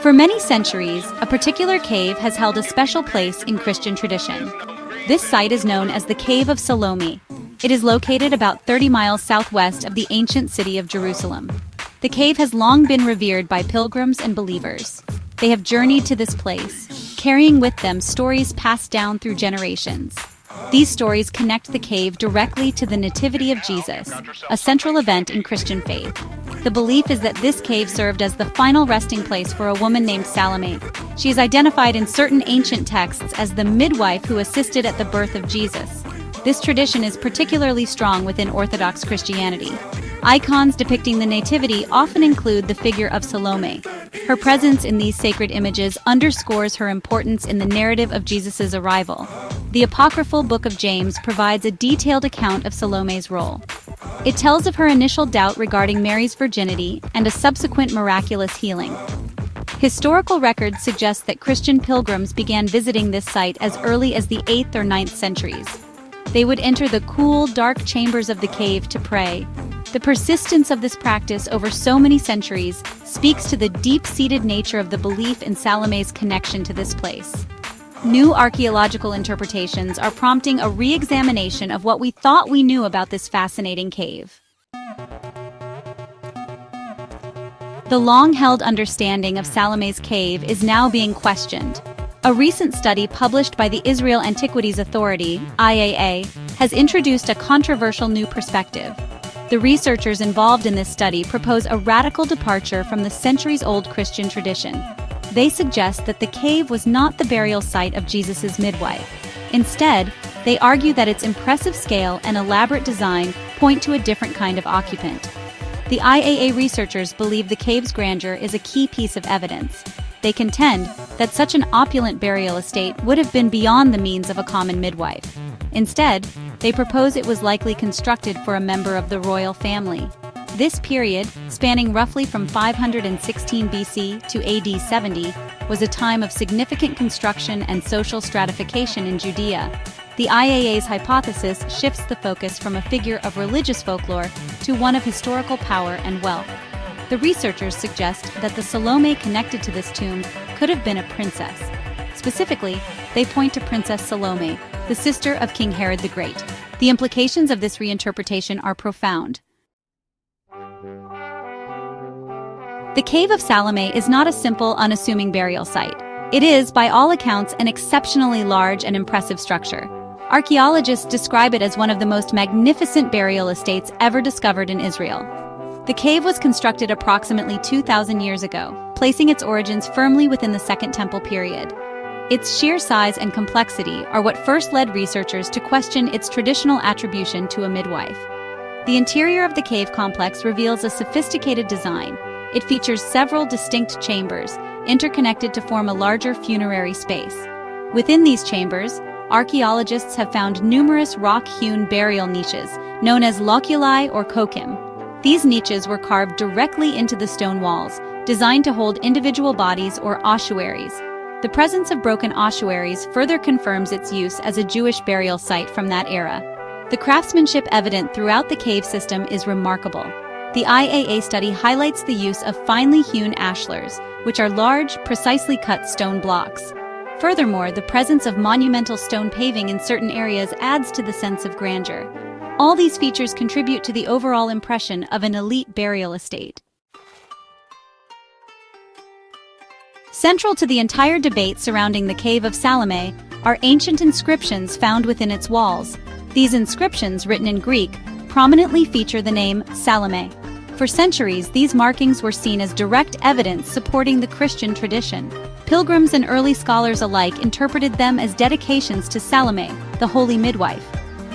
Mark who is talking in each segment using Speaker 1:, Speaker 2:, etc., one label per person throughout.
Speaker 1: For many centuries, a particular cave has held a special place in Christian tradition. This site is known as the Cave of Salome. It is located about 30 miles southwest of the ancient city of Jerusalem. The cave has long been revered by pilgrims and believers. They have journeyed to this place, carrying with them stories passed down through generations. These stories connect the cave directly to the Nativity of Jesus, a central event in Christian faith. The belief is that this cave served as the final resting place for a woman named Salome. She is identified in certain ancient texts as the midwife who assisted at the birth of Jesus. This tradition is particularly strong within Orthodox Christianity. Icons depicting the Nativity often include the figure of Salome. Her presence in these sacred images underscores her importance in the narrative of Jesus' arrival. The apocryphal Book of James provides a detailed account of Salome's role. It tells of her initial doubt regarding Mary's virginity and a subsequent miraculous healing. Historical records suggest that Christian pilgrims began visiting this site as early as the 8th or 9th centuries. They would enter the cool, dark chambers of the cave to pray. The persistence of this practice over so many centuries speaks to the deep-seated nature of the belief in Salome's connection to this place. New archaeological interpretations are prompting a re-examination of what we thought we knew about this fascinating cave. The long-held understanding of Salome's cave is now being questioned. A recent study published by the Israel Antiquities Authority, IAA, has introduced a controversial new perspective. The researchers involved in this study propose a radical departure from the centuries-old Christian tradition. They suggest that the cave was not the burial site of Jesus' midwife. Instead, they argue that its impressive scale and elaborate design point to a different kind of occupant. The IAA researchers believe the cave's grandeur is a key piece of evidence. They contend that such an opulent burial estate would have been beyond the means of a common midwife. Instead, they propose it was likely constructed for a member of the royal family. This period, spanning roughly from 516 BC to AD 70, was a time of significant construction and social stratification in Judea. The IAA's hypothesis shifts the focus from a figure of religious folklore to one of historical power and wealth. The researchers suggest that the Salome connected to this tomb could have been a princess. Specifically, they point to Princess Salome, the sister of King Herod the Great. The implications of this reinterpretation are profound. The Cave of Salome is not a simple, unassuming burial site. It is, by all accounts, an exceptionally large and impressive structure. Archaeologists describe it as one of the most magnificent burial estates ever discovered in Israel. The cave was constructed approximately 2,000 years ago, placing its origins firmly within the Second Temple period. Its sheer size and complexity are what first led researchers to question its traditional attribution to a midwife. The interior of the cave complex reveals a sophisticated design. It features several distinct chambers, interconnected to form a larger funerary space. Within these chambers, archaeologists have found numerous rock-hewn burial niches, known as loculi or kokim. These niches were carved directly into the stone walls, designed to hold individual bodies or ossuaries. The presence of broken ossuaries further confirms its use as a Jewish burial site from that era. The craftsmanship evident throughout the cave system is remarkable. The IAA study highlights the use of finely hewn ashlars, which are large, precisely cut stone blocks. Furthermore, the presence of monumental stone paving in certain areas adds to the sense of grandeur. All these features contribute to the overall impression of an elite burial estate. Central to the entire debate surrounding the Cave of Salome are ancient inscriptions found within its walls. These inscriptions, written in Greek, prominently feature the name Salome. For centuries, these markings were seen as direct evidence supporting the Christian tradition. Pilgrims and early scholars alike interpreted them as dedications to Salome, the holy midwife.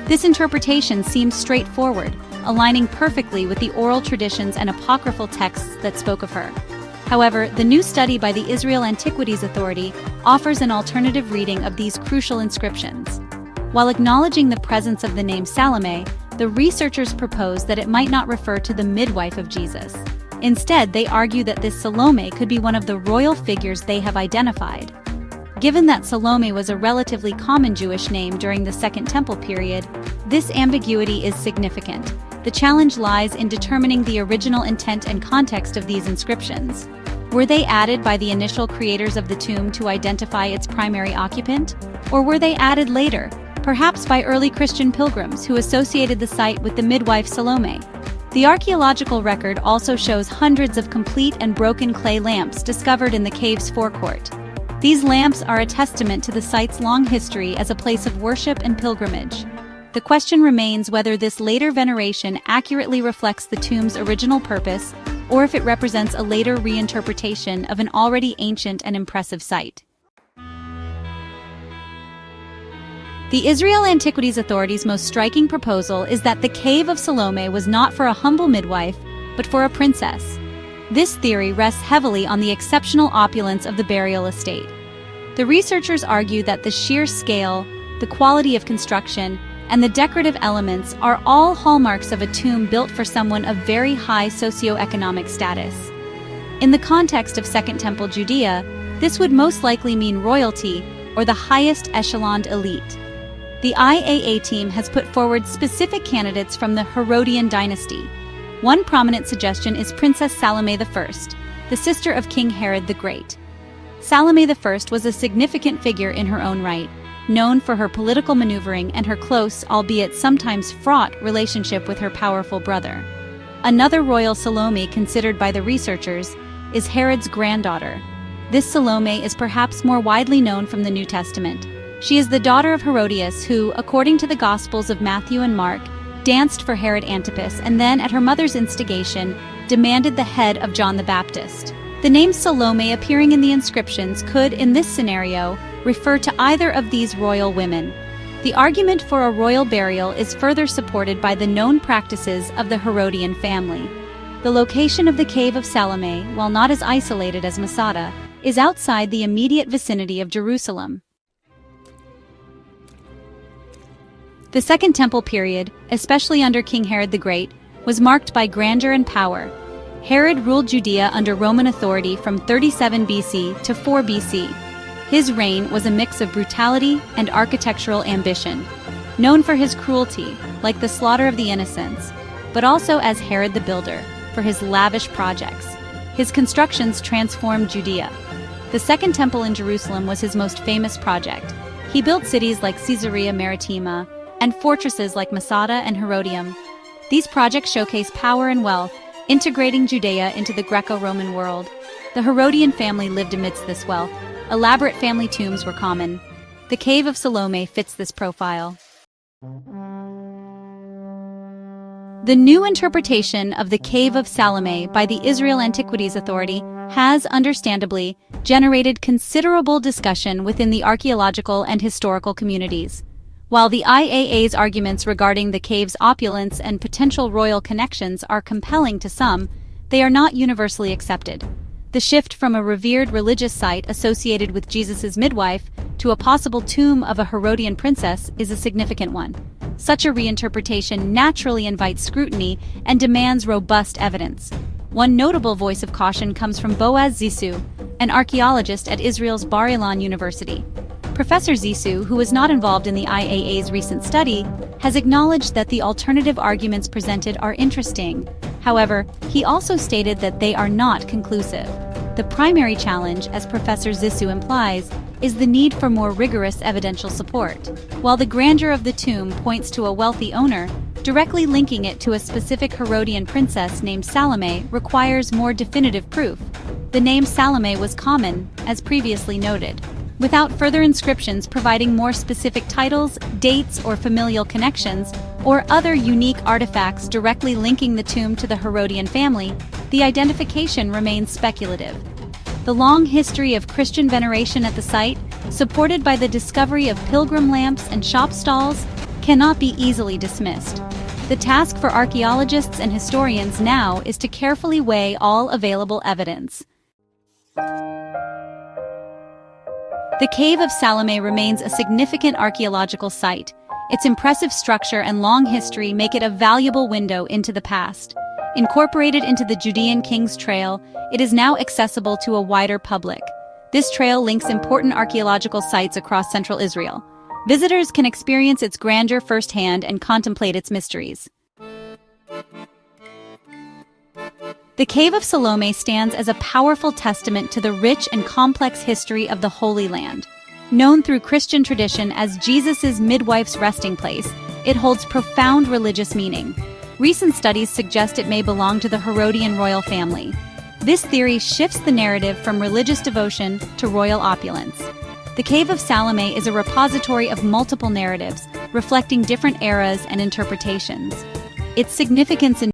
Speaker 1: This interpretation seems straightforward, aligning perfectly with the oral traditions and apocryphal texts that spoke of her. However, the new study by the Israel Antiquities Authority offers an alternative reading of these crucial inscriptions. While acknowledging the presence of the name Salome, the researchers propose that it might not refer to the midwife of Jesus. Instead, they argue that this Salome could be one of the royal figures they have identified. Given that Salome was a relatively common Jewish name during the Second Temple period, this ambiguity is significant. The challenge lies in determining the original intent and context of these inscriptions. Were they added by the initial creators of the tomb to identify its primary occupant? Or were they added later, perhaps by early Christian pilgrims who associated the site with the midwife Salome? The archaeological record also shows hundreds of complete and broken clay lamps discovered in the cave's forecourt. These lamps are a testament to the site's long history as a place of worship and pilgrimage. The question remains whether this later veneration accurately reflects the tomb's original purpose, or if it represents a later reinterpretation of an already ancient and impressive site. The Israel Antiquities Authority's most striking proposal is that the Cave of Salome was not for a humble midwife, but for a princess. This theory rests heavily on the exceptional opulence of the burial estate. The researchers argue that the sheer scale, the quality of construction, and the decorative elements are all hallmarks of a tomb built for someone of very high socioeconomic status. In the context of Second Temple Judea, this would most likely mean royalty or the highest echeloned elite. The IAA team has put forward specific candidates from the Herodian dynasty. One prominent suggestion is Princess Salome I, the sister of King Herod the Great. Salome I was a significant figure in her own right, known for her political maneuvering and her close, albeit sometimes fraught, relationship with her powerful brother. Another royal Salome considered by the researchers is Herod's granddaughter. This Salome is perhaps more widely known from the New Testament. She is the daughter of Herodias who, according to the Gospels of Matthew and Mark, danced for Herod Antipas and then, at her mother's instigation, demanded the head of John the Baptist. The name Salome appearing in the inscriptions could, in this scenario, refer to either of these royal women. The argument for a royal burial is further supported by the known practices of the Herodian family. The location of the Cave of Salome, while not as isolated as Masada, is outside the immediate vicinity of Jerusalem. The Second Temple period, especially under King Herod the Great, was marked by grandeur and power. Herod ruled Judea under Roman authority from 37 BC to 4 BC. His reign was a mix of brutality and architectural ambition, known for his cruelty, like the slaughter of the innocents, but also as Herod the Builder, for his lavish projects. His constructions transformed Judea. The Second Temple in Jerusalem was his most famous project. He built cities like Caesarea Maritima and fortresses like Masada and Herodium. These projects showcase power and wealth, integrating Judea into the Greco-Roman world. The Herodian family lived amidst this wealth. Elaborate family tombs were common. The Cave of Salome fits this profile. The new interpretation of the Cave of Salome by the Israel Antiquities Authority has, understandably, generated considerable discussion within the archaeological and historical communities. While the IAA's arguments regarding the cave's opulence and potential royal connections are compelling to some, they are not universally accepted. The shift from a revered religious site associated with Jesus' midwife to a possible tomb of a Herodian princess is a significant one. Such a reinterpretation naturally invites scrutiny and demands robust evidence. One notable voice of caution comes from Boaz Zissou, an archaeologist at Israel's Bar Ilan University. Professor Zissou, who was not involved in the IAA's recent study, has acknowledged that the alternative arguments presented are interesting. However, he also stated that they are not conclusive. The primary challenge, as Professor Zissou implies, is the need for more rigorous evidential support. While the grandeur of the tomb points to a wealthy owner, directly linking it to a specific Herodian princess named Salome requires more definitive proof. The name Salome was common, as previously noted. Without further inscriptions providing more specific titles, dates, or familial connections, or other unique artifacts directly linking the tomb to the Herodian family, the identification remains speculative. The long history of Christian veneration at the site, supported by the discovery of pilgrim lamps and shop stalls, cannot be easily dismissed. The task for archaeologists and historians now is to carefully weigh all available evidence. The Cave of Salome remains a significant archaeological site. Its impressive structure and long history make it a valuable window into the past. Incorporated into the Judean King's Trail, it is now accessible to a wider public. This trail links important archaeological sites across central Israel. Visitors can experience its grandeur firsthand and contemplate its mysteries. The Cave of Salome stands as a powerful testament to the rich and complex history of the Holy Land. Known through Christian tradition as Jesus' midwife's resting place, it holds profound religious meaning. Recent studies suggest it may belong to the Herodian royal family. This theory shifts the narrative from religious devotion to royal opulence. The Cave of Salome is a repository of multiple narratives, reflecting different eras and interpretations. Its significance in